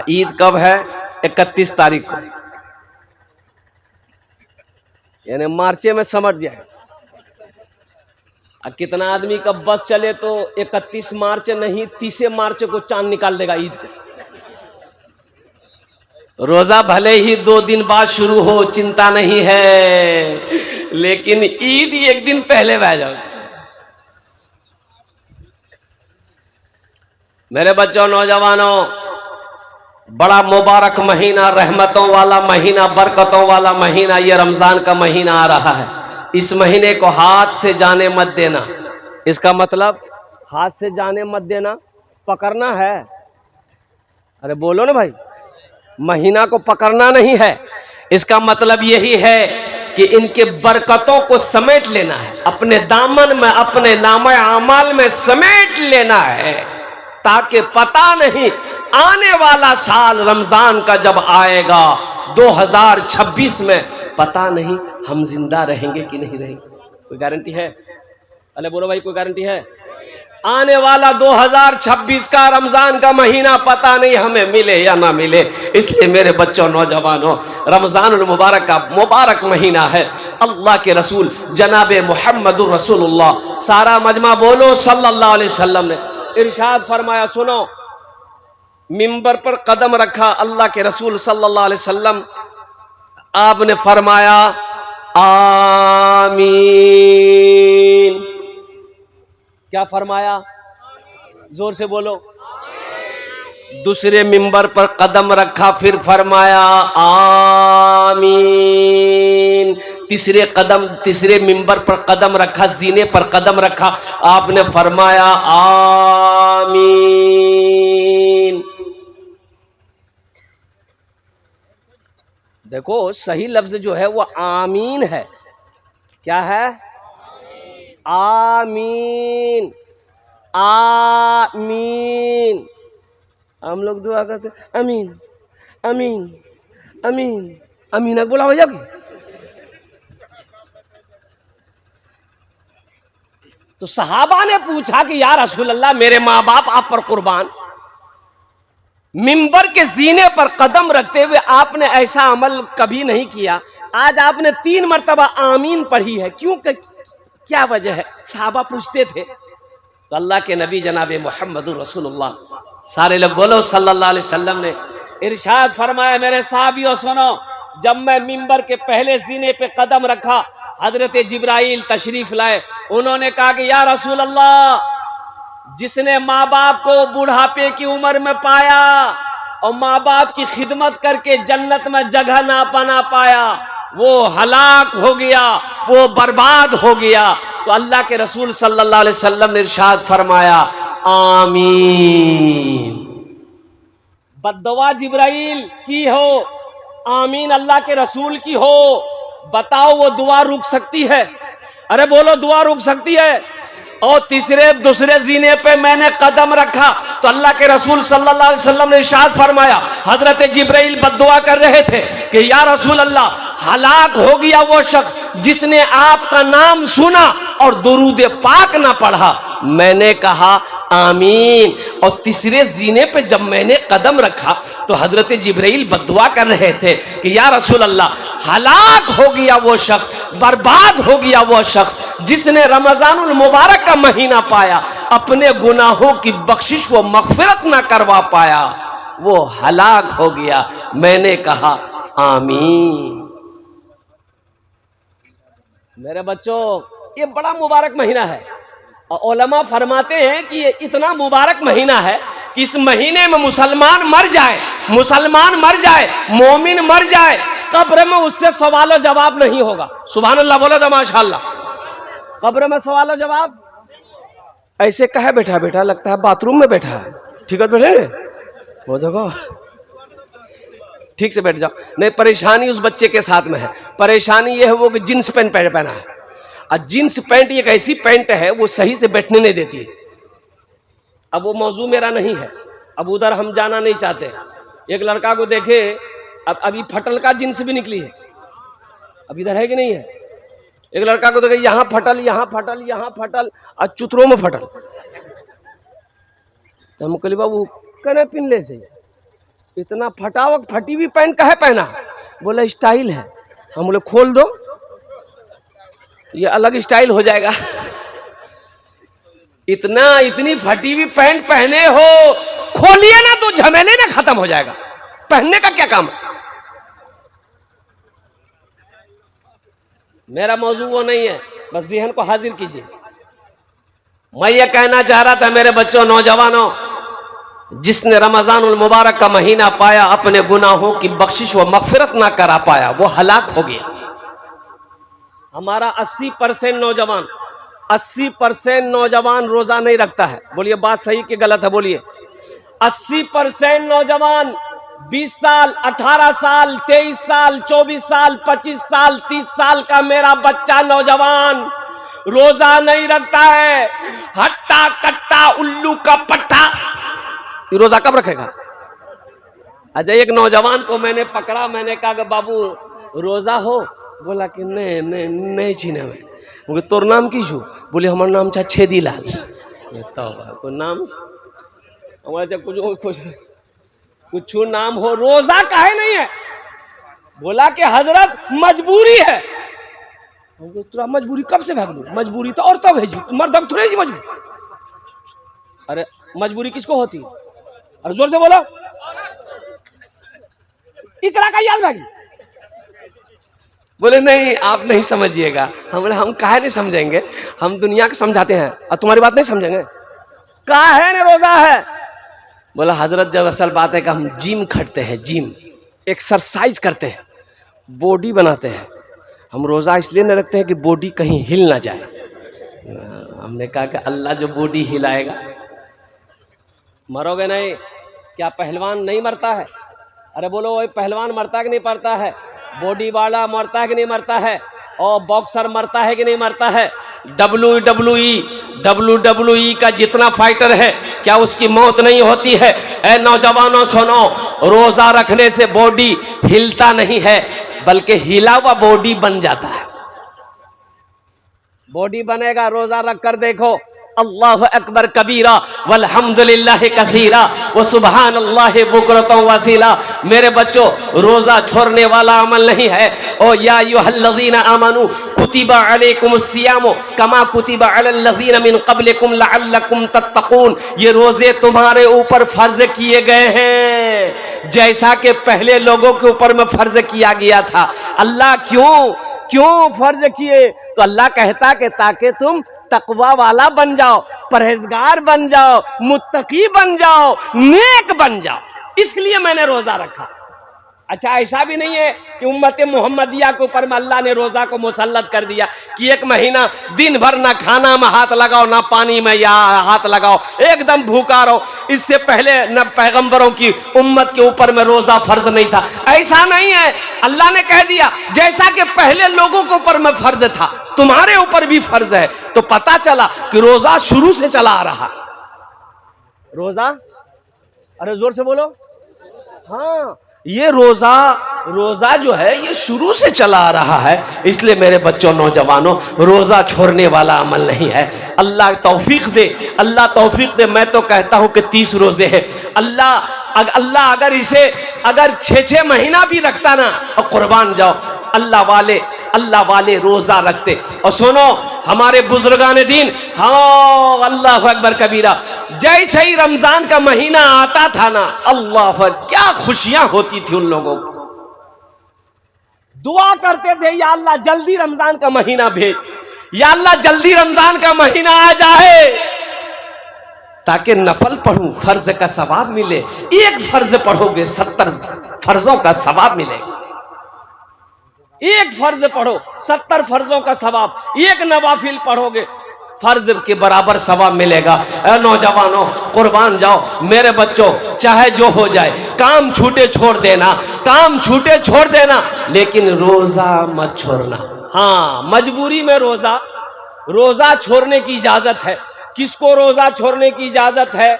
ईद कब है? 31 तारीख को, यानी मार्चे में समझ जाए। कितना आदमी का बस चले तो 31 मार्च नहीं 30 मार्च को चांद निकाल देगा ईद को। रोजा भले ही 2 दिन बाद शुरू हो, चिंता नहीं है, लेकिन ईद एक दिन पहले बह जाओ। मेरे बच्चों, नौजवानों, बड़ा मुबारक महीना, रहमतों वाला महीना, बरकतों वाला महीना, ये रमजान का महीना आ रहा है। इस महीने को हाथ से जाने मत देना। इसका मतलब हाथ से जाने मत देना, पकड़ना है। अरे बोलो ना भाई, महीना को पकड़ना नहीं है। इसका मतलब यही है कि इनके बरकतों को समेट लेना है, अपने दामन में, अपने नामे आमाल में समेट लेना है, ताकि पता नहीं आने वाला साल रमजान का जब आएगा 2026 में, पता नहीं हम जिंदा रहेंगे कि नहीं रहेंगे। कोई गारंटी है? अरे बोलो भाई, कोई गारंटी है? आने वाला 2026 का रमजान का महीना पता नहीं हमें मिले या ना मिले। इसलिए मेरे बच्चों, नौजवानों, रमजान मुबारक का मुबारक महीना है। अल्लाह के रसूल जनाबे मुहम्मदुर रसूलुल्लाह, सारा मजमा बोलो, सल्लल्लाहु अलैहि वसल्लम ने इरशाद फरमाया। सुनो, मिंबर पर कदम रखा अल्लाह के रसूल सल्लल्लाहु अलैहि वसल्लम, आपने फरमाया आमीन। क्या फरमाया? जोर से बोलो। दूसरे मिंबर पर कदम रखा, फिर फरमाया आमीन। तीसरे मिंबर पर कदम रखा, जीने पर कदम रखा, आपने फरमाया आमीन। देखो, सही लफ्ज जो है वो आमीन है। क्या है? आमीन। आमीन। हम लोग दुआ करते अमीन अमीन अमीन अमीन, बोला भैया की। तो सहाबा ने पूछा कि या रसूल अल्लाह, मेरे माँ बाप आप पर कुर्बान, मिंबर के जीने पर कदम रखते हुए आपने ऐसा अमल कभी नहीं किया, आज आपने 3 मर्तबा आमीन पढ़ी है, क्यों? क्या वजह है? सहाबा पूछते थे। तो अल्लाह के नबी जनाबे मुहम्मदुर रसूलुल्लाह, सारे लोग बोलो, सल्लल्लाहु अलैहि वसल्लम ने इरशाद फरमाया। मेरे साहबियों सुनो, जब मैं मिंबर के पहले जीने पे कदम रखा, हजरत जिब्राइल तशरीफ लाए। उन्होंने कहा कि या रसूल अल्लाह, जिसने माँ बाप को बुढ़ापे की उम्र में पाया और माँ बाप की खिदमत करके जन्नत में जगह ना बना पाया, वो हलाक हो गया, वो बर्बाद हो गया। तो अल्लाह के रसूल सल्लल्लाहु अलैहि वसल्लम ने इरशाद फरमाया आमीन। बद्दुआ जिब्राइल की हो, आमीन अल्लाह के रसूल की हो, बताओ वो दुआ रुक सकती है? अरे बोलो, दुआ रुक सकती है? और दूसरे जीने पे मैंने कदम रखा तो अल्लाह के रसूल सल्लल्लाहु अलैहि वसल्लम ने इरशाद फरमाया, हजरत जिब्राइल बद्दुआ कर रहे थे कि या रसूल अल्लाह, हलाक हो गया वो शख्स जिसने आपका नाम सुना और दुरूद पाक ना पढ़ा। मैंने कहा आमीन। और तीसरे जीने पे जब मैंने कदम रखा तो हजरत जिब्राइल बद्दुआ कर रहे थे कि या रसूल अल्लाह, हलाक हो गया वो शख्स, बर्बाद हो गया वो शख्स जिसने रमजानुल मुबारक का महीना पाया, अपने गुनाहों की बख्शिश वो मगफिरत ना करवा पाया, वो हलाक हो गया। मैंने कहा आमीन। मेरे बच्चों, ये बड़ा मुबारक महीना है और उलमा फरमाते हैं कि ये इतना मुबारक महीना है कि इस महीने में मुसलमान मर जाए, मोमिन मर जाए, कब्र में उससे सवाल जवाब नहीं होगा। सुभान अल्लाह बोलो तो माशाअल्लाह। कब्र में सवाल जवाब ऐसे कहे बैठा बैठा, लगता है बाथरूम में बैठा है। ठीक है, बैठे वो देखो, ठीक से बैठ जाओ। नहीं, परेशानी उस बच्चे के साथ में है। परेशानी ये है वो कि जींस पैंट पहना है, और जींस पैंट एक ऐसी पैंट है वो सही से बैठने नहीं देती है। अब वो मौजू मेरा नहीं है, अब उधर हम जाना नहीं चाहते। एक लड़का को देखे, अब अभी फटल का जींस भी निकली है, अब इधर है कि नहीं है। एक लड़का को देखे, यहाँ फटल, यहाँ फटल, यहाँ फटल, और चुतरों में फटल। तो हम कहले बाबू कहना पिन ले से, इतना फटी हुई पैंट काहे पहना? बोला स्टाइल है। हम बोले खोल दो, ये अलग स्टाइल हो जाएगा। इतनी फटी हुई पैंट पहने हो, खोलिए ना तो झमेले ना खत्म हो जाएगा। पहनने का क्या काम है? मेरा मौजू वो नहीं है, बस ज़हन को हाजिर कीजिए। मैं ये कहना चाह रहा था मेरे बच्चों, नौजवानों, जिसने रमजान उल मुबारक का महीना पाया, अपने गुनाहों की बख्शिश व मगफिरत ना करा पाया, वो हलाक हो गया। हमारा 80% नौजवान 80% नौजवान रोजा नहीं रखता है। बोलिए बात सही कि गलत है? बोलिए। 80% नौजवान 20 साल, 18 साल, 23 साल, 24 साल, 25 साल, 30 साल का मेरा बच्चा नौजवान रोजा नहीं रखता है। हट्टा कट्टा उल्लू का पट्टा, ये रोजा कब रखेगा? अच्छा, एक नौजवान को मैंने पकड़ा, मैंने कहा कि बाबू रोजा हो? बोला कि नहीं नहीं नहीं छीने में। बोले तोर नाम की छू? बोले हमार नाम छा छेदी लाल। तो नाम हमारा कुछ नाम हो, रोजा काहे नहीं है? बोला कि हजरत मजबूरी है। तुरा मजबूरी कब से भाग? मजबूरी तो और तब है, मर्द थोड़े जी मजबूरी। अरे मजबूरी किसको होती? अरे जोर से बोलो। इकरा का याद भागी। बोले नहीं आप नहीं समझिएगा। हम काहे नहीं समझेंगे, हम दुनिया को समझाते हैं और तुम्हारी बात नहीं समझेंगे। काहे ने रोजा है? बोला हजरत जब असल बात है कि हम जिम खटते हैं, जिम एक्सरसाइज करते हैं, बॉडी बनाते हैं। हम रोजा इसलिए नहीं रखते हैं कि बॉडी कहीं हिल ना जाए। हमने कहा कि अल्लाह जो बॉडी हिलाएगा। मरोगे नहीं? क्या पहलवान नहीं मरता है? अरे बोलो वही पहलवान मरता है कि नहीं मरता है? बॉडी वाला मरता है कि नहीं मरता है? और बॉक्सर मरता है कि नहीं मरता है? WWE का जितना फाइटर है, क्या उसकी मौत नहीं होती है? ऐ नौजवानों सुनो, रोजा रखने से बॉडी हिलता नहीं है, बल्कि हिला हुआ बॉडी बन जाता है। बॉडी बनेगा, रोजा रख कर देखो। अल्लाह अकबर कबीरा वल्हम्दुलिल्लाह कसीरा व सुबहान अल्लाह बुकरतम वसीला। मेरे बच्चों, रोजा छोड़ने वाला अमल नहीं है। ओ या अय्युहल्लज़ीना आमनू कुतिबा अलैकुमुस्सियाम कमा कुतिबा अलल्लज़ीना मिन क़ब्लिकुम लअल्लकुम तत्तक़ून। ये रोजे तुम्हारे ऊपर फर्ज किए गए हैं जैसा कि पहले लोगों के ऊपर में फर्ज किया गया था। अल्लाह क्यों फर्ज किए? तो अल्लाह कहता कि ताकि तुम तकवा वाला बन जाओ, परहेजगार बन जाओ, मुत्तकी बन जाओ, नेक बन जाओ, इसलिए मैंने रोजा रखा। अच्छा, ऐसा भी नहीं है कि उम्मत मोहम्मदिया के ऊपर में अल्लाह ने रोजा को मुसल्लत कर दिया कि एक महीना दिन भर ना खाना में हाथ लगाओ, ना पानी में या हाथ लगाओ, एकदम भूखा रहो। इससे पहले न पैगंबरों की उम्मत के ऊपर में रोजा फर्ज नहीं था। ऐसा नहीं है, अल्लाह ने कह दिया जैसा कि पहले लोगों के ऊपर में फर्ज था, तुम्हारे ऊपर भी फर्ज है। तो पता चला कि रोजा शुरू से चला आ रहा। रोजा, अरे जोर से बोलो। हाँ, ये रोजा जो है ये शुरू से चला आ रहा है। इसलिए मेरे बच्चों, नौजवानों, रोजा छोड़ने वाला अमल नहीं है। अल्लाह तौफीक दे, अल्लाह तौफीक दे। मैं तो कहता हूं कि 30 रोजे है। अल्लाह अगर इसे 6 महीना भी रखता ना, और कुर्बान जाओ। अल्लाह वाले रोजा रखते। और सुनो, हमारे बुजुर्गान दीन, हाँ अल्लाह अकबर कबीरा, जैसे ही रमजान का महीना आता था ना, अल्लाह क्या खुशियां होती थी उन लोगों को। दुआ करते थे, या अल्लाह जल्दी रमजान का महीना भेज, या अल्लाह जल्दी रमजान का महीना आ जाए ताकि नफल पढ़ूं, फर्ज का सवाब मिले। एक फर्ज पढ़ोगे 70 फर्जों का सवाब मिलेगा। एक फर्ज पढ़ो 70 फर्जों का सवाब, एक नवाफिल पढ़ोगे फर्ज के बराबर सवाब मिलेगा। नौजवानों, कुर्बान जाओ। मेरे बच्चों, चाहे जो हो जाए, काम छूटे छोड़ देना, लेकिन रोजा मत छोड़ना। हाँ, मजबूरी में रोजा छोड़ने की इजाजत है। किसको रोजा छोड़ने की इजाजत है?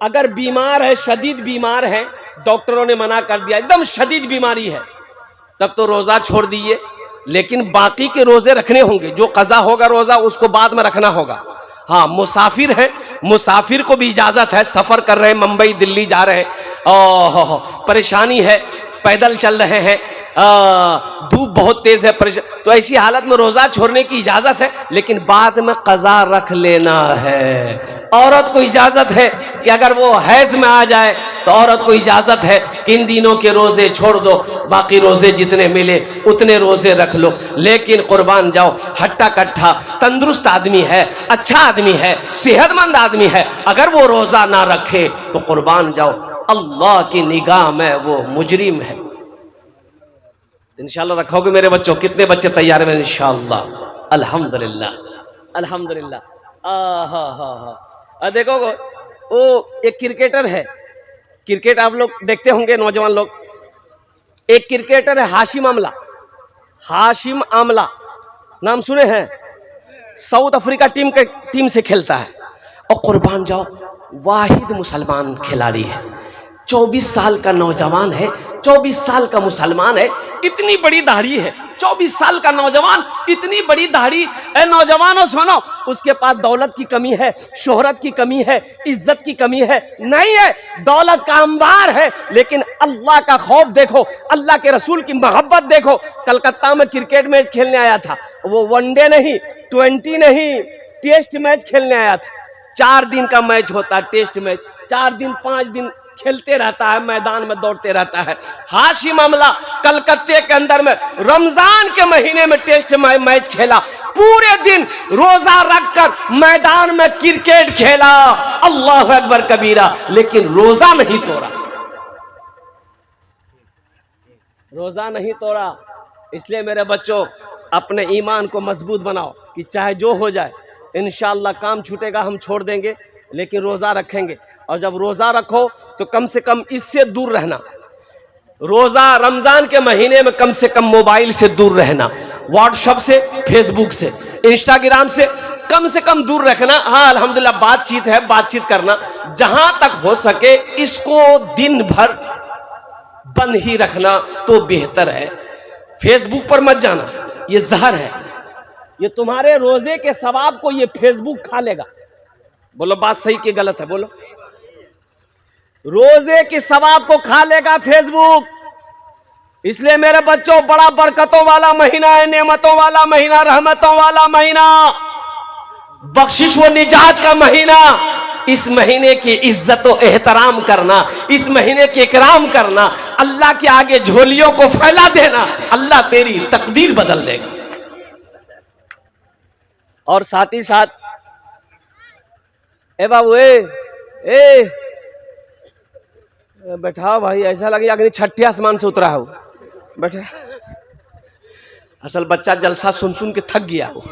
अगर बीमार है, शदीद बीमार है, डॉक्टरों ने मना कर दिया, एकदम शदीद बीमारी है, तब तो रोजा छोड़ दीजिए। लेकिन बाकी के रोजे रखने होंगे। जो कज़ा होगा रोजा, उसको बाद में रखना होगा। हाँ मुसाफिर है, मुसाफिर को भी इजाजत है, सफर कर रहे हैं, मुंबई दिल्ली जा रहे हैं, ओह परेशानी है, पैदल चल रहे हैं, धूप बहुत तेज है, तो ऐसी हालत में रोजा छोड़ने की इजाजत है, लेकिन बाद में कज़ा रख लेना है। औरत को इजाजत है कि अगर वो हैज में आ जाए तो औरत को इजाजत है कि इन दिनों के रोजे छोड़ दो, बाकी रोजे जितने मिले उतने रोजे रख लो। लेकिन कुर्बान जाओ, हट्टा कट्ठा तंदुरुस्त आदमी है, अच्छा आदमी है, सेहतमंद आदमी है, अगर वो रोजा ना रखे तो कुर्बान जाओ, अल्लाह की निगाह में वो मुजरिम है। इंशाल्लाह रखोगे मेरे बच्चों? कितने बच्चे तैयार हैं? इंशाल्लाह, अल्हम्दुलिल्लाह, अल्हम्दुलिल्लाह। हा देखो, वो एक क्रिकेटर है, क्रिकेट आप लोग देखते होंगे नौजवान लोग, एक क्रिकेटर है हाशिम आमला, हाशिम आमला नाम सुने हैं? साउथ अफ्रीका टीम से खेलता है, और कुर्बान जाओ वाहिद मुसलमान खिलाड़ी है, 24 साल का नौजवान है, 24 साल का मुसलमान है, इतनी बड़ी दाढ़ी है, 24 साल का नौजवान, इतनी बड़ी दाढ़ी। ए नौजवानों सुनो, उसके पास दौलत की कमी है, शोहरत की कमी है, इज्जत की कमी है नहीं है, दौलत का अंबार है, लेकिन अल्लाह का खौफ देखो, अल्लाह के रसूल की मोहब्बत देखो। कलकत्ता में क्रिकेट मैच खेलने आया था, वो वनडे नहीं, 20 नहीं, टेस्ट मैच खेलने आया था। 4 दिन का मैच होता है टेस्ट मैच, 4 दिन 5 दिन खेलते रहता है, मैदान में दौड़ते रहता है। हाशिम आमला कलकत्ते के अंदर में रमजान के महीने में टेस्ट मैच खेला, पूरे दिन रोजा रखकर मैदान में क्रिकेट खेला, अल्लाह अकबर कबीरा, लेकिन रोजा नहीं तोड़ा, रोजा नहीं तोड़ा। इसलिए मेरे बच्चों अपने ईमान को मजबूत बनाओ कि चाहे जो हो जाए इंशाअल्लाह काम छूटेगा हम छोड़ देंगे, लेकिन रोजा रखेंगे। और जब रोजा रखो तो कम से कम इससे दूर रहना, रोजा रमजान के महीने में कम से कम मोबाइल से दूर रहना, व्हाट्सएप से, फेसबुक से, इंस्टाग्राम से कम दूर रखना। हाँ अल्हम्दुलिल्लाह बातचीत है, बातचीत करना, जहां तक हो सके इसको दिन भर बंद ही रखना तो बेहतर है। फेसबुक पर मत जाना, ये जहर है, ये तुम्हारे रोजे के सवाब को ये फेसबुक खा लेगा। बोलो बात सही कि गलत है? बोलो, रोजे के सवाब को खा लेगा फेसबुक। इसलिए मेरे बच्चों बड़ा बरकतों वाला महीना है, नेमतों वाला महीना, रहमतों वाला महीना, बख्शिश व निजात का महीना। इस महीने की इज्जत व एहतराम करना, इस महीने के इकराम करना, अल्लाह के आगे झोलियों को फैला देना, अल्लाह तेरी तकदीर बदल देगा। और साथ ही साथ ए बाबू ए बैठा भाई, ऐसा लगेगा कि छठे आसमान से उतरा हो, बैठे। असल बच्चा जलसा सुन सुन के थक गया हो।